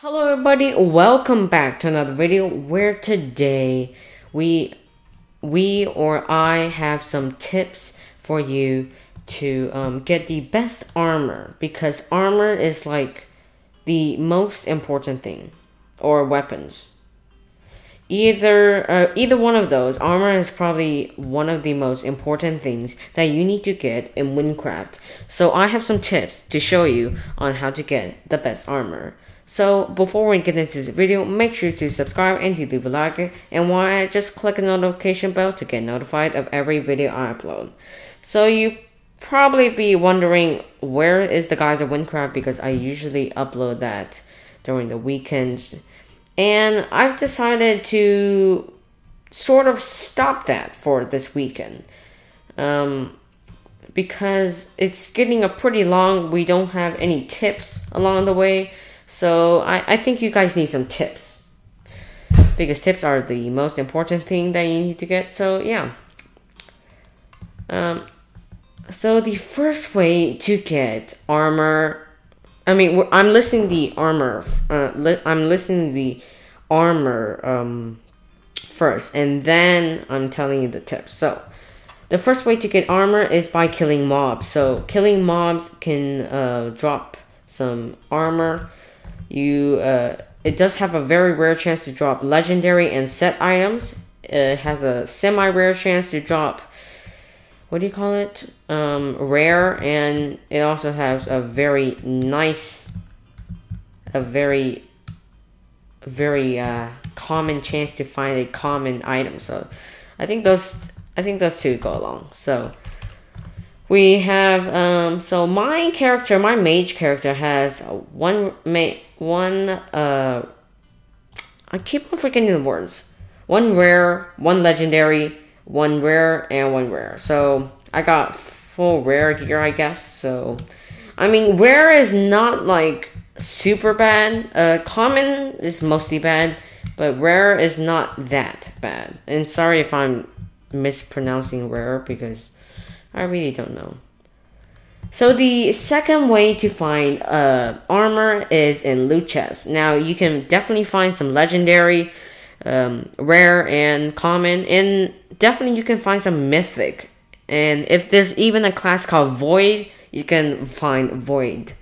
Hello everybody, welcome back to another video where today I have some tips for you to get the best armor, because armor is like the most important thing, or weapons. Either one of those, armor is probably one of the most important things that you need to get in Wynncraft. So I have some tips to show you on how to get the best armor. So before we get into this video, make sure to subscribe and to leave a like, and why not just click the notification bell to get notified of every video I upload. So you probably be wondering, where is the guys at Wynncraft, because I usually upload that during the weekends, and I've decided to sort of stop that for this weekend because it's getting pretty long. We don't have any tips along the way. So I think you guys need some tips, because tips are the most important thing that you need to get. So yeah. So the first way to get armor, I'm listing the armor. I'm listing the armor first, and then I'm telling you the tips. So the first way to get armor is by killing mobs. So killing mobs can drop some armor. It does have a very rare chance to drop legendary and set items. It has a semi-rare chance to drop, what do you call it? Rare, and it also has a very nice, very common chance to find a common item. So I think those two go along. So we have so my mage character has I keep on forgetting the words. One rare, one legendary, one rare, and one rare. So I got full rare gear, I guess. So rare is not like super bad. Common is mostly bad, but rare is not that bad. And sorry if I'm mispronouncing rare, because I really don't know. So the second way to find armor is in loot chests. Now you can definitely find some legendary, rare, and common, and definitely you can find some mythic. And if there's even a class called void, you can find void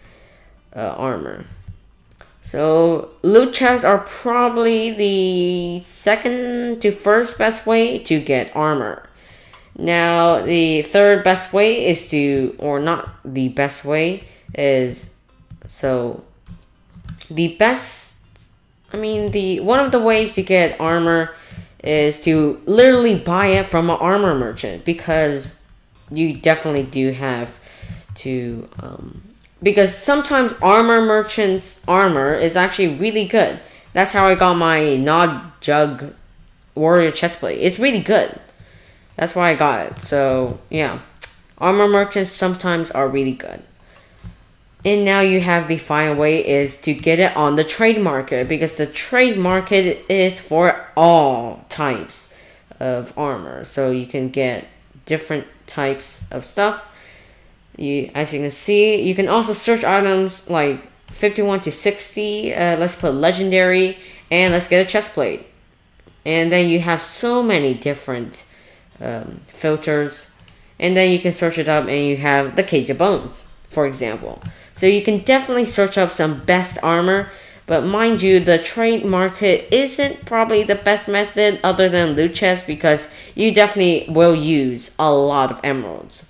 armor. So loot chests are probably the second to first best way to get armor. Now, the third best way is to, or not the best way, is, so, the best, one of the ways to get armor is to literally buy it from an armor merchant, because you definitely do have to, because sometimes armor merchants' armor is actually really good. That's how I got my Nod Jug Warrior chestplate. It's really good. That's why I got it. So, yeah. Armor merchants sometimes are really good. And now you have the final way is to get it on the trade market, because the trade market is for all types of armor. So you can get different types of stuff. As you can see, you can also search items like 51 to 60. Let's put legendary, and let's get a chestplate. And then you have so many different filters, and then you can search it up, and you have the Cage of Bones, for example. So you can definitely search up some best armor, but mind you, the trade market isn't probably the best method other than loot chests, because you definitely will use a lot of emeralds.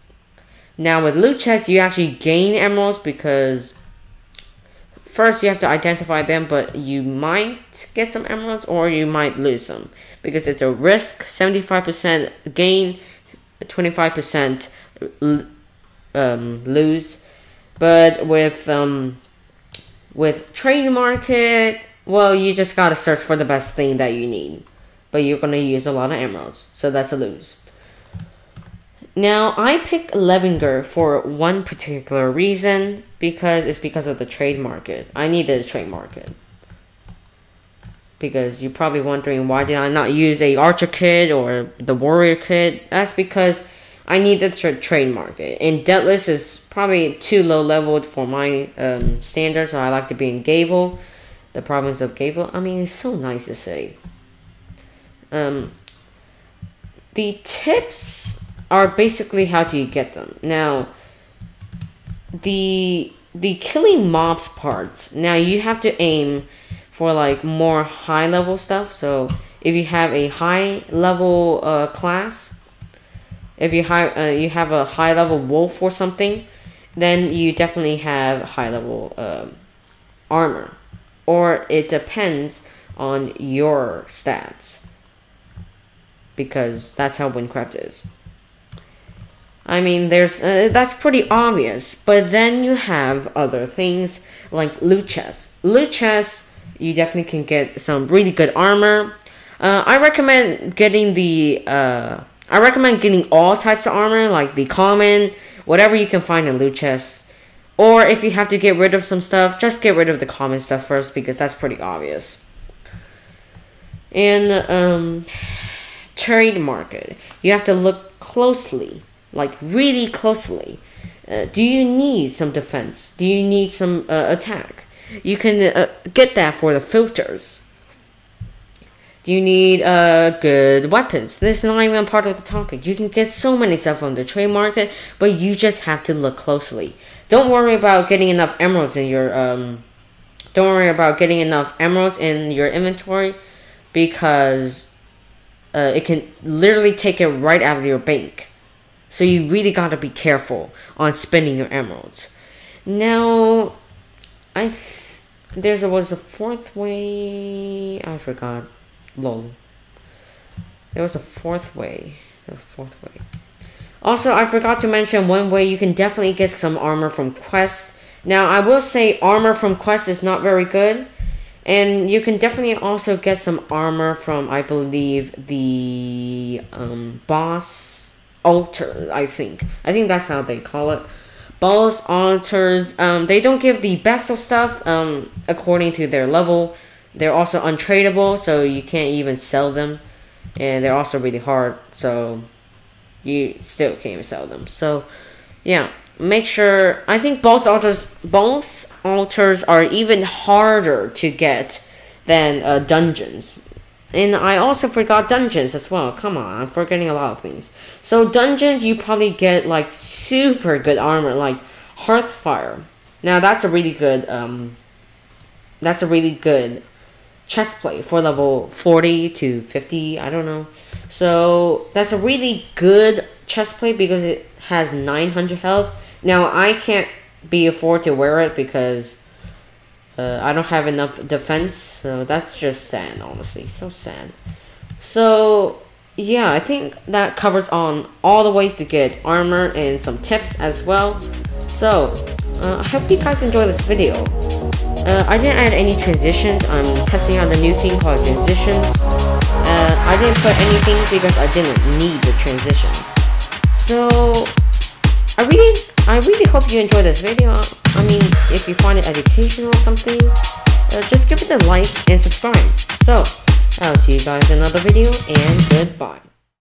Now with loot chests, you actually gain emeralds, because first you have to identify them, but you might get some emeralds or you might lose some, because it's a risk. 75% gain, 25% lose. But with trade market, well, you just gotta search for the best thing that you need, but you're gonna use a lot of emeralds, so that's a lose. Now, I picked Levinger for one particular reason, because of the trade market. I needed a trade market. Because you're probably wondering, why did I not use a archer kit or the warrior kit? That's because I needed the trade market. And Deathless is probably too low leveled for my standards, so I like to be in Gable. the province of Gayville. I mean, it's so nice, the city. The tips are basically how do you get them. Now, the killing mobs parts. Now you have to aim for like more high level stuff. So if you have a high level class, if you have a high level wolf or something, then you definitely have high level armor. Or it depends on your stats, because that's how Wynncraft is. I mean, that's pretty obvious, but then you have other things like loot chests. Loot chests, you definitely can get some really good armor. I recommend getting all types of armor, like the common, whatever you can find in loot chests. Or if you have to get rid of some stuff, just get rid of the common stuff first, because that's pretty obvious. In trade market, you have to look closely, like really closely. Do you need some defense? Do you need some attack? You can get that for the filters. Do you need good weapons? This is not even part of the topic. You can get so many stuff from the trade market, but you just have to look closely. Don't worry about getting enough emeralds in your inventory, because it can literally take it right out of your bank. So you really gotta be careful on spending your emeralds. Now, there was a fourth way. I forgot. Lol. There was a fourth way. Also, I forgot to mention one way you can definitely get some armor from quests. Now, I will say armor from quests is not very good. And you can definitely also get some armor from, I believe, the boss altar, I think. I think that's how they call it. Boss altars, they don't give the best of stuff according to their level. They're also untradeable, so you can't even sell them. And they're also really hard, so you still can't even sell them. So, yeah. Make sure, I think boss altars are even harder to get than dungeons. And I also forgot dungeons as well. Come on, I'm forgetting a lot of things. So dungeons, you probably get like super good armor, like Hearthfire. Now that's a really good chest plate for level 40 to 50, I don't know. So that's a really good chest plate because it has 900 health. Now, I can't afford to wear it because I don't have enough defense. So, that's just sad, honestly. So sad. So, yeah, I think that covers on all the ways to get armor and some tips as well. So, I hope you guys enjoyed this video. I didn't add any transitions. I'm testing out a new thing called transitions. I didn't put anything because I didn't need the transitions. So, I really hope you enjoyed this video. I mean, if you find it educational or something, just give it a like and subscribe. So, I'll see you guys in another video, and goodbye.